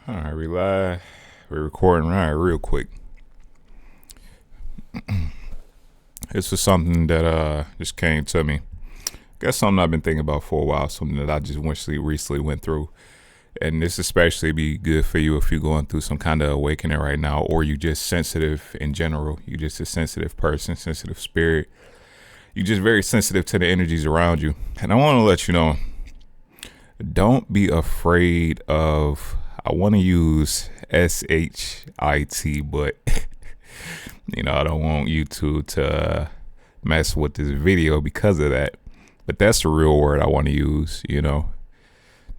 All right, we live. We're recording right real quick. This was something that just came to me. Guess something I've been thinking about for a while. Something that I just recently went through, and this especially be good for you if you're going through some kind of awakening right now, or you just sensitive in general. You just a sensitive person, sensitive spirit. You just very sensitive to the energies around you. And I want to let you know, don't be afraid of. I want to use SHIT, but I don't want YouTube to mess with this video because of that. But that's the real word I want to use. Now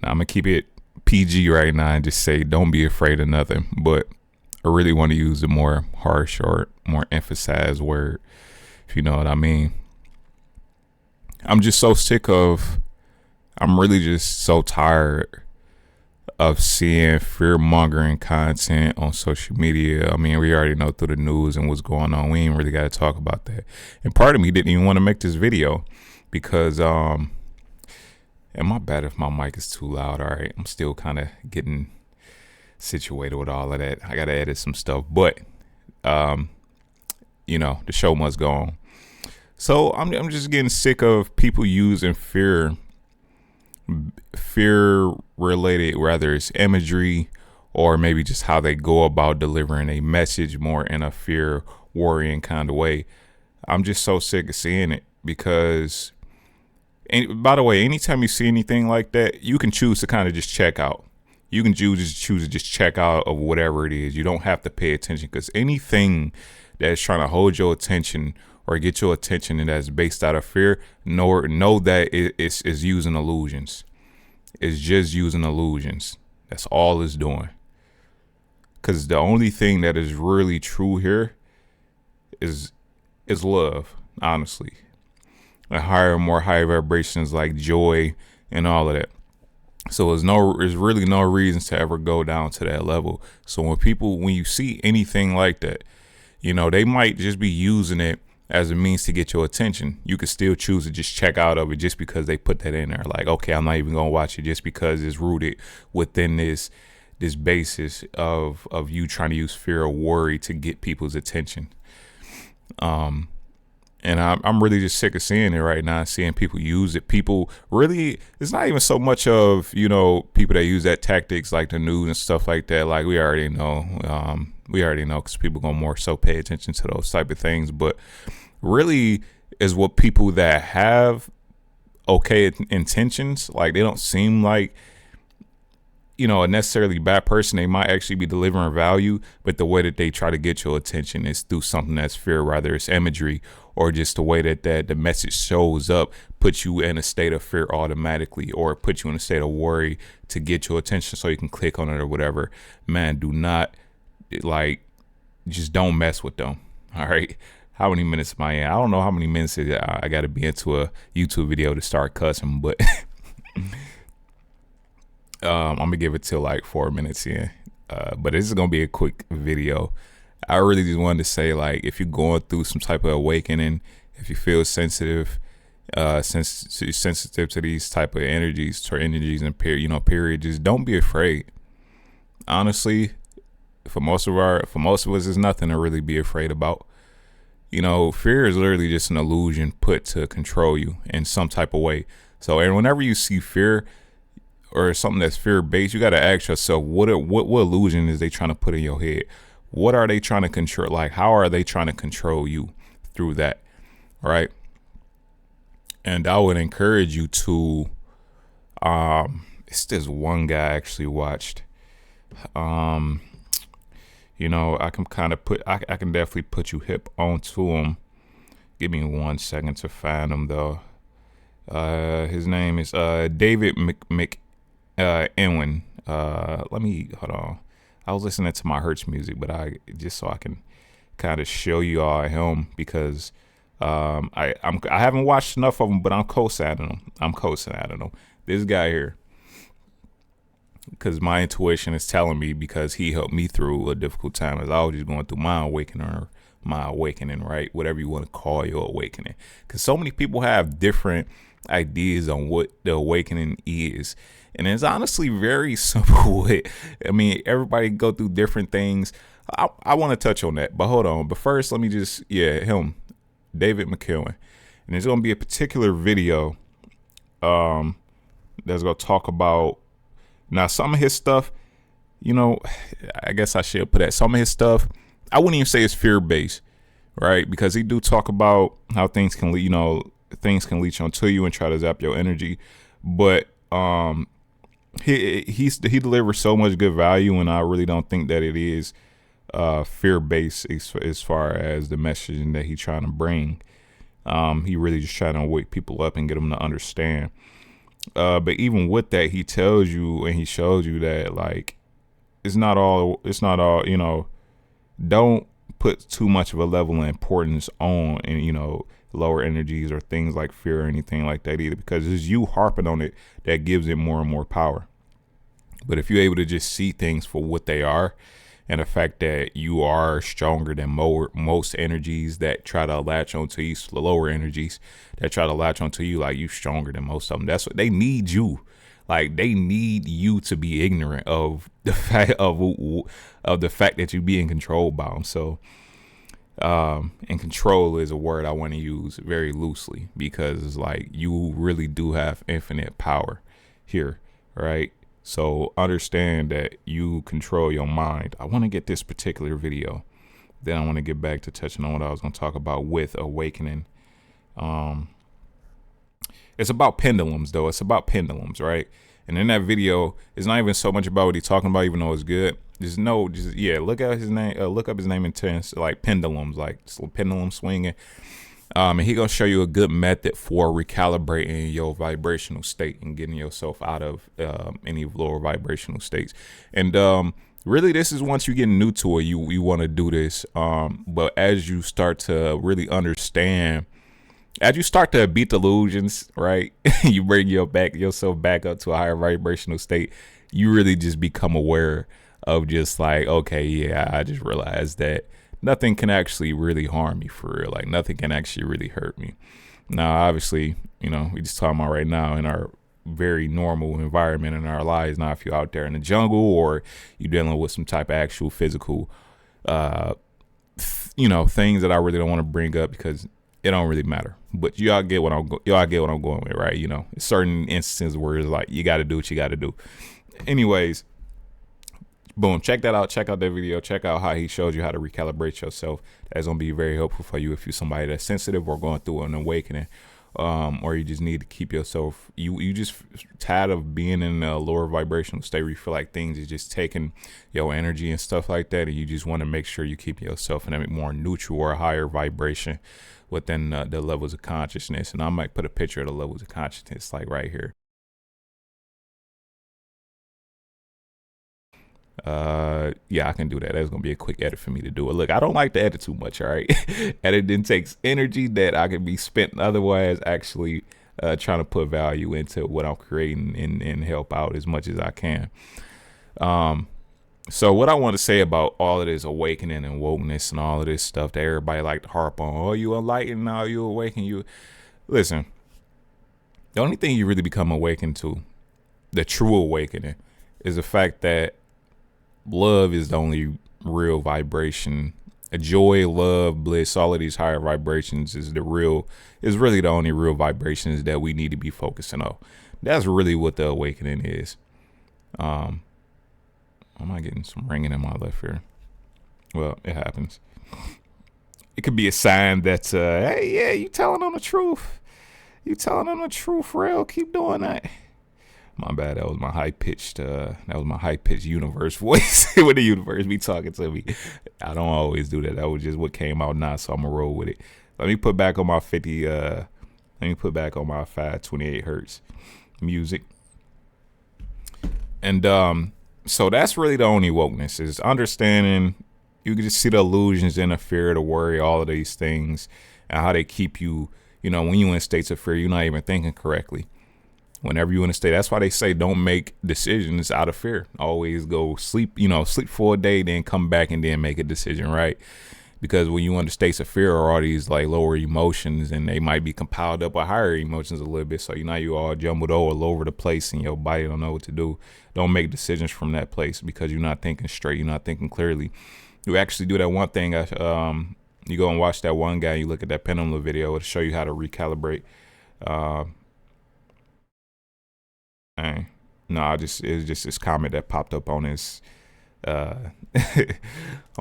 I'm gonna keep it PG right now and just say don't be afraid of nothing. But I really want to use a more harsh or more emphasized word, if you know what I mean. I'm just so sick of. I'm really just so tired of seeing fear-mongering content on social media. I mean, we already know through the news and what's going on. We ain't really got to talk about that. And part of me didn't even want to make this video because, and my bad if my mic is too loud. All right, I'm still kind of getting situated with all of that. I got to edit some stuff, but, the show must go on. So I'm just getting sick of people using fear related, whether it's imagery or maybe just how they go about delivering a message more in a fear worrying kind of way. I'm just so sick of seeing it because, and by the way, anytime you see anything like that, you can choose to kind of just check out. You can choose to just check out of whatever it is. You don't have to pay attention because anything that's trying to hold your attention or get your attention and that's based out of fear, know that it's using illusions. It's just using illusions. That's all it's doing. Because the only thing that is really true here is love, honestly. And more higher vibrations like joy and all of that. So there's really no reasons to ever go down to that level. So when you see anything like that, they might just be using it as a means to get your attention. You could still choose to just check out of it just because they put that in there. Like, okay, I'm not even gonna watch it just because it's rooted within this basis of you trying to use fear or worry to get people's attention. And I'm really just sick of seeing it right now, seeing people use it. People really, it's not even so much of, people that use that tactics like the news and stuff like that. Like we already know because people gonna more so pay attention to those type of things. But really is what people that have okay intentions, like they don't seem like, a necessarily bad person. They might actually be delivering value, but the way that they try to get your attention is through something that's fear, whether it's imagery or just the way that the message shows up, puts you in a state of fear automatically, or puts you in a state of worry to get your attention so you can click on it or whatever. Man, do not, just don't mess with them. All right. How many minutes am I in? I don't know how many minutes I got to be into a YouTube video to start cussing, but I'm gonna give it till like 4 minutes in. But this is gonna be a quick video. I really just wanted to say, like, if you're going through some type of awakening, if you feel sensitive to these type of energies and period, just don't be afraid. Honestly, for most of us, there's nothing to really be afraid about. Fear is literally just an illusion put to control you in some type of way. So, and whenever you see fear or something that's fear based, you got to ask yourself, what illusion is they trying to put in your head? What are they trying to control? Like, how are they trying to control you through that? Right. And I would encourage you to, it's this one guy I actually watched. I can I can definitely put you hip onto him. Give me 1 second to find him though. His name is David McEwen. Let me hold on. I was listening to my Hertz music, but I can kind of show you all him because I haven't watched enough of him, but I'm co-signing him. This guy here, because my intuition is telling me, because he helped me through a difficult time as I was just going through my awakening my awakening, right? Whatever you want to call your awakening. Because so many people have different ideas on what the awakening is. And it's honestly very simple. I mean, everybody go through different things. I want to touch on that, but hold on. But first, let me just, him, David McKeown. And there's going to be a particular video that's going to talk about, now some of his stuff, I guess I should put that. Some of his stuff, I wouldn't even say it's fear-based, right? Because he do talk about how things can, things can leech onto you and try to zap your energy. But he delivers so much good value, and I really don't think that it is fear-based as far as the messaging that he's trying to bring. He really just trying to wake people up and get them to understand. But even with that, he tells you and he shows you that, like, it's not all, don't put too much of a level of importance on, and, lower energies or things like fear or anything like that either, because it's you harping on it that gives it more and more power. But if you're able to just see things for what they are, and the fact that you are stronger than most energies that try to latch onto you, lower energies that try to latch onto you, like, you stronger than most of them. That's what they need you. Like, they need you to be ignorant of the fact of the fact that you're being controlled by them. So, and control is a word I want to use very loosely, because it's like you really do have infinite power here, right? So understand that you control your mind. I want to get this particular video. Then I want to get back to touching on what I was going to talk about with awakening. It's about pendulums, though. It's about pendulums, right? And in that video, it's not even so much about what he's talking about, even though it's good. Look at his name. Look up his name in terms like pendulums, like pendulum swinging. And he gonna show you a good method for recalibrating your vibrational state and getting yourself out of any lower vibrational states. And really, this is once you get new to it, you want to do this. But as you start to really understand, as you start to beat delusions, right, you bring yourself back up to a higher vibrational state. You really just become aware of just like, okay, yeah, I just realized that nothing can actually really harm me for real. Like, nothing can actually really hurt me. Now, obviously, we just talking about right now in our very normal environment in our lives. Now, if you're out there in the jungle or you're dealing with some type of actual physical, things that I really don't want to bring up because it don't really matter. But y'all get what I'm going with, right? Certain instances where it's like you got to do what you got to do. Anyways. Boom, check that out. Check out that video. Check out how he shows you how to recalibrate yourself. That's going to be very helpful for you if you're somebody that's sensitive or going through an awakening, or you just need to keep yourself, you just tired of being in a lower vibrational state where you feel like things is just taking your energy and stuff like that, and you just want to make sure you keep yourself in a more neutral or higher vibration within the levels of consciousness. And I might put a picture of the levels of consciousness like right here. I can do that. That's gonna be a quick edit for me to do it. Look, I don't like to edit too much, all right? Editing takes energy that I could be spent otherwise actually trying to put value into what I'm creating and help out as much as I can. So what I want to say about all of this awakening and wokeness and all of this stuff that everybody like to harp on, oh, you enlightened now, you awaken, you listen, the only thing you really become awakened to, the true awakening, is the fact that love is the only real vibration. Joy, love, bliss, all of these higher vibrations is really the only real vibrations that we need to be focusing on. That's really what the awakening is. Am I getting some ringing in my left ear? Well, it happens. It could be a sign that, hey, yeah, you telling them the truth. You telling them the truth, real. Keep doing that. My bad. That was my high pitched universe voice. When the universe be talking to me, I don't always do that. That was just what came out now, so I'm gonna roll with it. Let me put back on my 528 hertz music, and so that's really the only wokeness, is understanding. You can just see the illusions and the fear, the worry, all of these things, and how they keep you. When you're in states of fear, you're not even thinking correctly. Whenever you're in a state, that's why they say don't make decisions out of fear. Always go sleep, sleep for a day, then come back and then make a decision, right? because when you under states of fear are all these like lower emotions, and they might be compiled up with higher emotions a little bit. So you all jumbled all over the place, and your body don't know what to do. Don't make decisions from that place because you're not thinking straight. You're not thinking clearly. You actually do that one thing. You go and watch that one guy. You look at that pendulum video. It'll show you how to recalibrate. No, it's just this comment that popped up on his on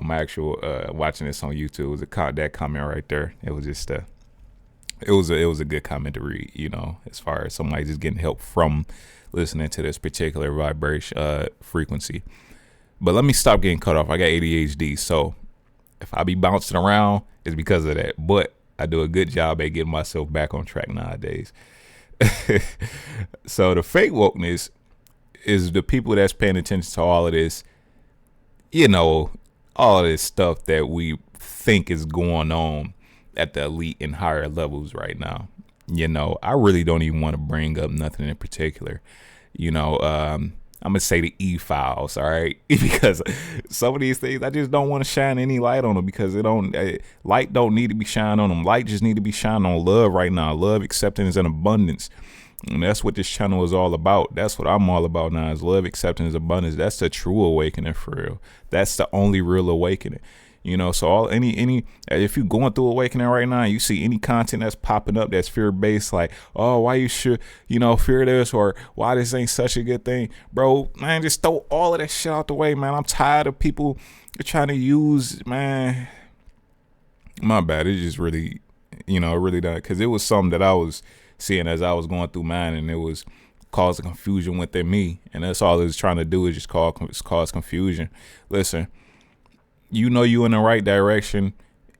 my actual watching this on YouTube. It was that comment right there. It was just it was a good comment to read, as far as somebody just getting help from listening to this particular vibration frequency. But let me stop getting cut off. I got ADHD, so if I be bouncing around, it's because of that. But I do a good job at getting myself back on track nowadays. So the fake wokeness is the people that's paying attention to all of this, all of this stuff that we think is going on at the elite and higher levels right now. I really don't even want to bring up nothing in particular. I'm gonna say the E-files, all right? Because some of these things I just don't want to shine any light on them, because light don't need to be shined on them. Light just need to be shined on love right now. Love, acceptance, and abundance. And that's what this channel is all about. That's what I'm all about now, is love, acceptance, abundance. That's the true awakening for real. That's the only real awakening. So if you're going through awakening right now, you see any content that's popping up that's fear-based, like, oh, why you should, fear this, or why this ain't such a good thing, bro, man, just throw all of that shit out the way, man. I'm tired of people trying to use, man, my bad. It just really, it really done, because it was something that I was seeing as I was going through mine, and it was causing confusion within me, and that's all it's trying to do, is just cause confusion. Listen, you in the right direction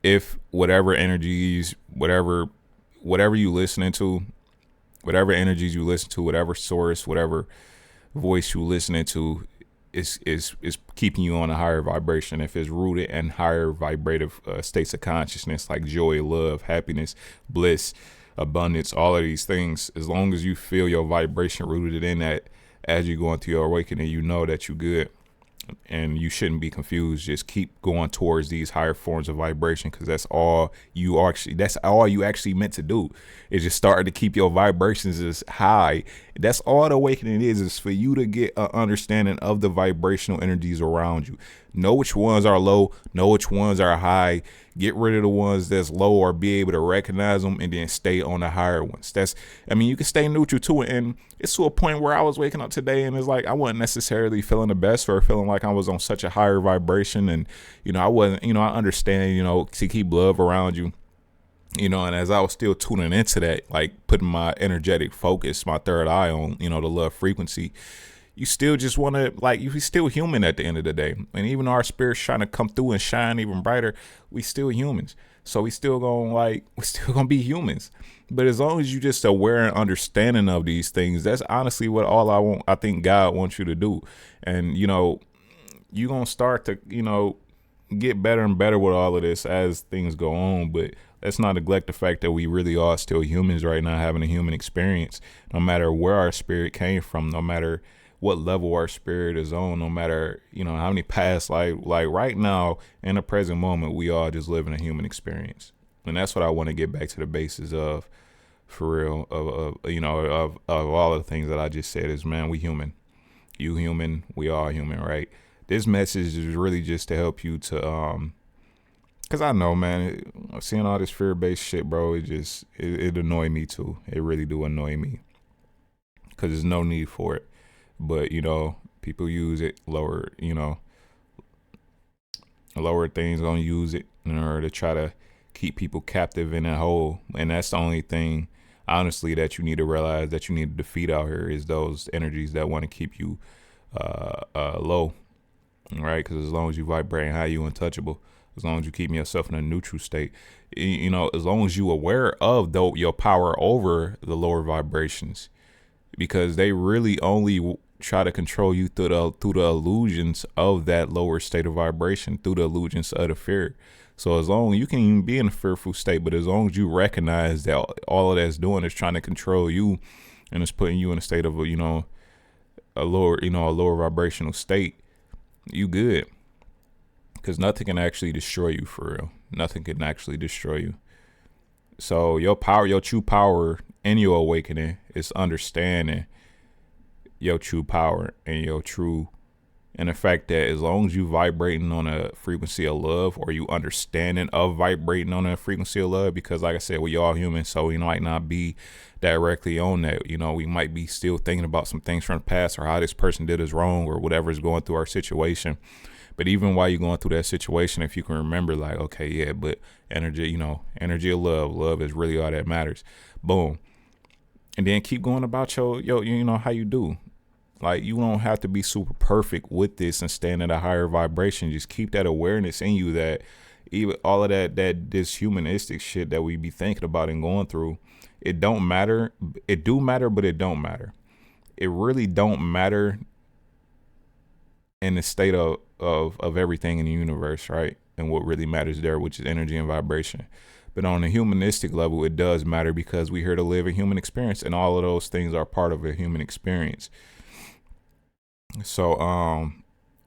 if whatever energies, whatever you listening to, whatever energies you listen to, whatever source, whatever voice you listening to is keeping you on a higher vibration. If it's rooted in higher vibrative states of consciousness, like joy, love, happiness, bliss, abundance, all of these things, as long as you feel your vibration rooted in that as you go into your awakening, you know that you're good. And you shouldn't be confused. Just keep going towards these higher forms of vibration, because that's all you actually meant to do, is just start to keep your vibrations as high. That's all the awakening is for you to get an understanding of the vibrational energies around you. Know which ones are low, know which ones are high. Get rid of the ones that's low, or be able to recognize them, and then stay on the higher ones. You can stay neutral to it. And it's to a point where I was waking up today, and it's like I wasn't necessarily feeling the best, or feeling like I was on such a higher vibration. And, I wasn't, I understand, to keep love around you. And as I was still tuning into that, like putting my energetic focus, my third eye on, the love frequency, you still just want to, you're still human at the end of the day. And even though our spirit's trying to come through and shine even brighter, we still humans. So we're still gonna be humans. But as long as you just aware and understanding of these things, that's honestly what I think God wants you to do. And, you're going to start to, get better and better with all of this as things go on. But let's not neglect the fact that we really are still humans right now, having a human experience, no matter where our spirit came from, no matter what level our spirit is on, no matter, how many past like right now in the present moment, we are just living a human experience. And that's what I want to get back to the basis of, for real, of all of the things that I just said is, man, we human. You human, we are human, right? This message is really just to help you to, cause I know, man, seeing all this fear-based shit, bro, it annoy me too. It really do annoy me, cause there's no need for it. But, people use it, lower things gonna use it in order to try to keep people captive in a hole. And that's the only thing, honestly, that you need to realize that you need to defeat out here, is those energies that want to keep you low, right? Because as long as you vibrate high, you untouchable. As long as you keep yourself in a neutral state, as long as you aware of your power over the lower vibrations, because they really only try to control you through the illusions of that lower state of vibration, through the illusions of the fear. So as long as you can even be in a fearful state, but as long as you recognize that all of that's doing is trying to control you, and it's putting you in a state of a lower vibrational state, you good. Because nothing can actually destroy you, for real. Nothing can actually destroy you. So your power, your true power in your awakening is understanding your true power and your true, and the fact that as long as you vibrating on a frequency of love, or you understanding of vibrating on a frequency of love, because like I said, we all human, so we might not be directly on that. We might be still thinking about some things from the past, or how this person did us wrong, or whatever is going through our situation. But even while you're going through that situation, if you can remember, like, okay, yeah, but energy, energy of love is really all that matters. Boom. And then keep going about your how you do. Like, you don't have to be super perfect with this and stand at a higher vibration. Just keep that awareness in you that even all of that this humanistic shit that we be thinking about and going through, it don't matter. It do matter, but it don't matter. It really don't matter in the state of everything in the universe, right? And what really matters there, which is energy and vibration. But on a humanistic level, it does matter, because we're here to live a human experience, and all of those things are part of a human experience. So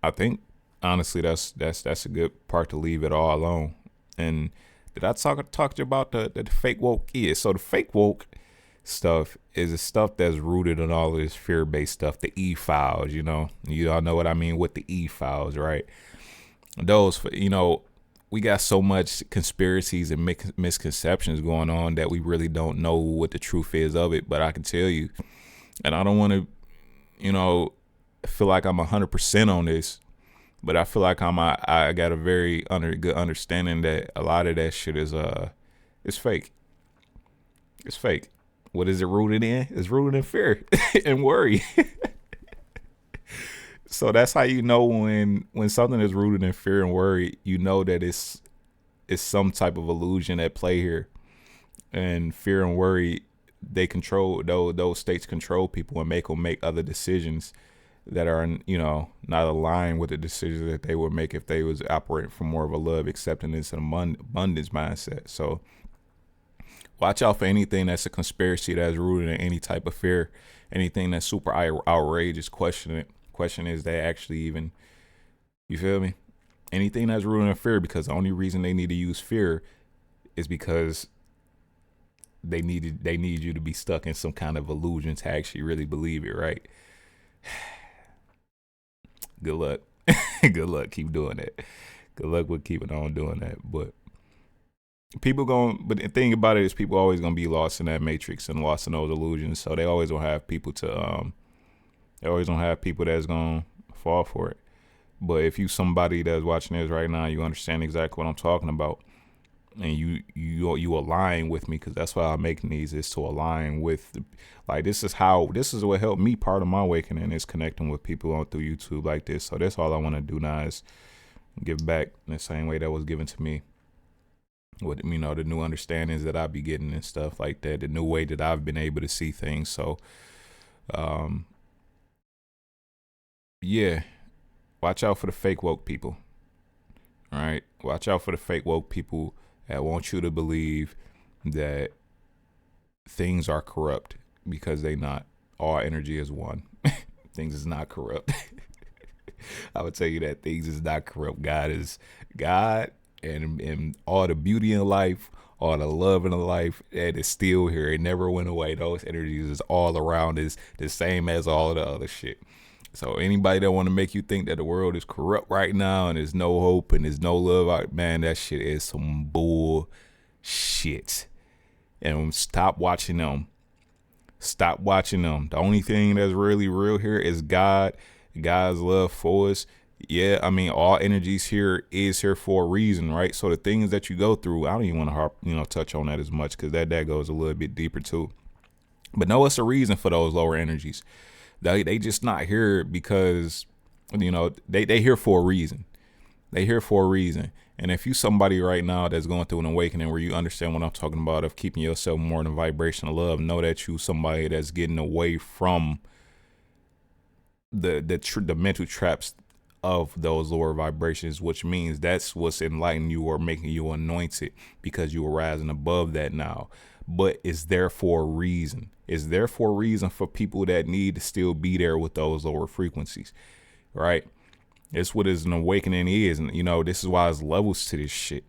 I think honestly that's a good part to leave it all alone. And did I talk to you about the fake woke? Yeah, so the fake woke stuff is the stuff that's rooted in all of this fear-based stuff, the E-files, you all know what I mean with the E-files, right? Those, we got so much conspiracies and misconceptions going on that we really don't know what the truth is of it. But I can tell you, and I don't want to, feel like I'm 100% on this, but I feel like I got a very good understanding that a lot of that shit is fake. It's fake. What is it rooted in? It's rooted in fear and worry. So that's how you know when something is rooted in fear and worry, you know that it's some type of illusion at play here. And fear and worry, they control those states, control people and make them make other decisions that are not aligned with the decisions that they would make if they was operating from more of a love, acceptance, and abundance mindset. So watch out for anything that's a conspiracy that's rooted in any type of fear, anything that's super outrageous. Question is they actually even, you feel me? Anything that's rooted in fear, because the only reason they need to use fear is because they need you to be stuck in some kind of illusion to actually really believe it, right? Good luck. Good luck. Keep doing that. Good luck with keeping on doing that. But but the thing about it is, people always gonna be lost in that matrix and lost in those illusions. So they always gonna have people that's gonna fall for it. But if you somebody that's watching this right now, you understand exactly what I'm talking about, and you align with me, because that's why I'm making these, is to align with this is what helped me. Part of my awakening is connecting with people on through YouTube like this. So that's all I want to do now, is give back in the same way that was given to me, with the new understandings that I be getting and stuff like that, the new way that I've been able to see things. So yeah, watch out for the fake woke people. All right, watch out for the fake woke people that want you to believe that things are corrupt, because they not. All energy is one. Things is not corrupt. I would tell you that things is not corrupt. God is God, and all the beauty in life, all the love in life, that is still here. It never went away. Those energies is all around, is the same as all the other shit. So anybody that want to make you think that the world is corrupt right now and there's no hope and there's no love, man, that shit is some bullshit. And stop watching them. Stop watching them. The only thing that's really real here is God, God's love for us. Yeah, I mean, all energies here is here for a reason, right? So the things that you go through, I don't even want to touch on that as much, because that goes a little bit deeper too. But no, it's a reason for those lower energies. They just not here because, they here for a reason. They here for a reason. And if you somebody right now that's going through an awakening where you understand what I'm talking about, of keeping yourself more in a vibration of love, know that you somebody that's getting away from the mental traps of those lower vibrations, which means that's what's enlightening you or making you anointed, because you are rising above that now. But it's there for a reason. It's there for a reason for people that need to still be there with those lower frequencies, right? It's what is an awakening is. And, this is why there's levels to this shit.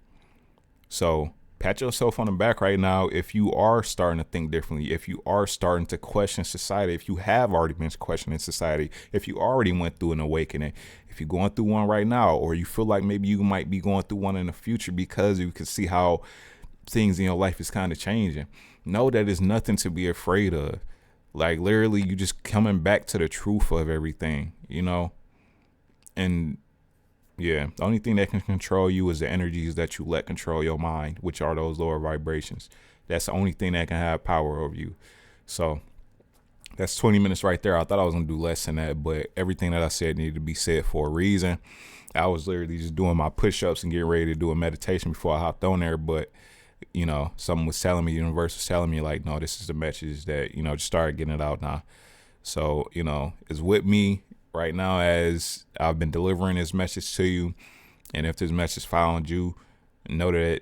So pat yourself on the back right now if you are starting to think differently, if you are starting to question society, if you have already been questioning society, if you already went through an awakening, if you're going through one right now, or you feel like maybe you might be going through one in the future because you can see how things in your life is kind of changing. Know that there's nothing to be afraid of. Like literally, you just coming back to the truth of everything, you know? And yeah, the only thing that can control you is the energies that you let control your mind, which are those lower vibrations. That's the only thing that can have power over you. So that's 20 minutes right there. I thought I was going to do less than that, but everything that I said needed to be said for a reason. I was literally just doing my push-ups and getting ready to do a meditation before I hopped on there, but you know, someone was telling me, the universe was telling me like, no, this is the message that, you know, just started getting it out now. So, you know, it's with me right now as I've been delivering this message to you. And if this message found you, know that,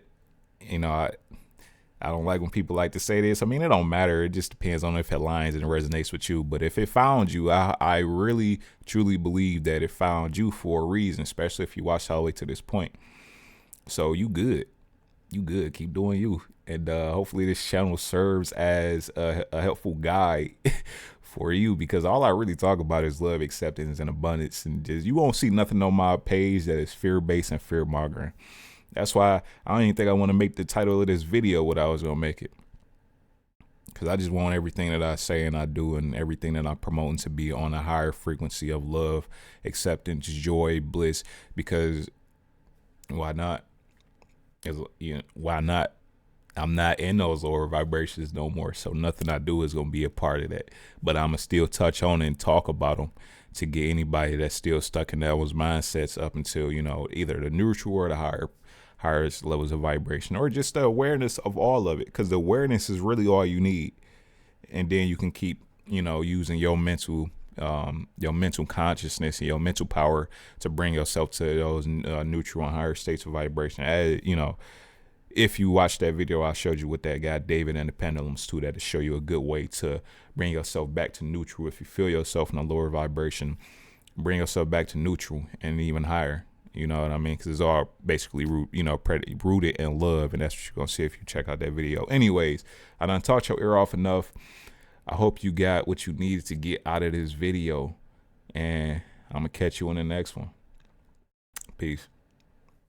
you know, I don't like when people like to say this. I mean, it don't matter. It just depends on if it aligns and resonates with you. But if it found you, I really, truly believe that it found you for a reason, especially if you watched all the way to this point. So you good. You good. Keep doing you. And hopefully this channel serves as a helpful guide for you, because all I really talk about is love, acceptance, and abundance. And just, you won't see nothing on my page that is fear-based and fear-mongering. That's why I don't even think I want to make the title of this video what I was going to make it. Because I just want everything that I say and I do and everything that I'm promoting to be on a higher frequency of love, acceptance, joy, bliss. Because why not? You know, why not? I'm not in those lower vibrations no more. So nothing I do is going to be a part of that. But I'm going to still touch on and talk about them to get anybody that's still stuck in those mindsets up until, you know, either the neutral or the higher levels of vibration, or just the awareness of all of it. Because the awareness is really all you need. And then you can keep, you know, using your mental consciousness and your mental power to bring yourself to those neutral and higher states of vibration. As, you know, if you watch that video I showed you with that guy David and the pendulums too, that'll show you a good way to bring yourself back to neutral. If you feel yourself in a lower vibration, bring yourself back to neutral and even higher. You know what I mean? Because it's all basically rooted in love, and that's what you're gonna see if you check out that video. Anyways, I done talked your ear off enough. I hope you got what you needed to get out of this video, and I'm gonna catch you in the next one. Peace.